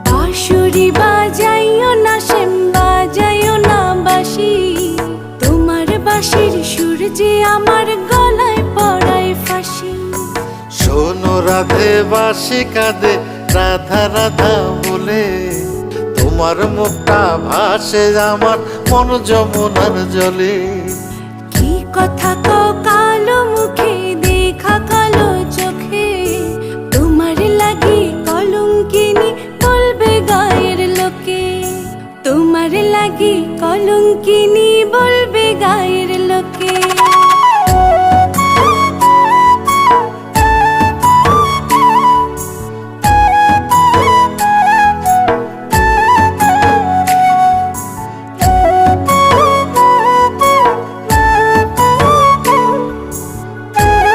বাঁশুরি বাজাইও না শ্যাম, বাজাইও না বাঁশি, তোমার বাঁশির সুর যে আমার গলায় পড়ায় ফাঁসি। শোনো রাধে বাঁশি কাঁদে রাধা রাধা বলে, তোমার মুখটা ভাসে আমার মন যমুনার জলে। কি কথা কও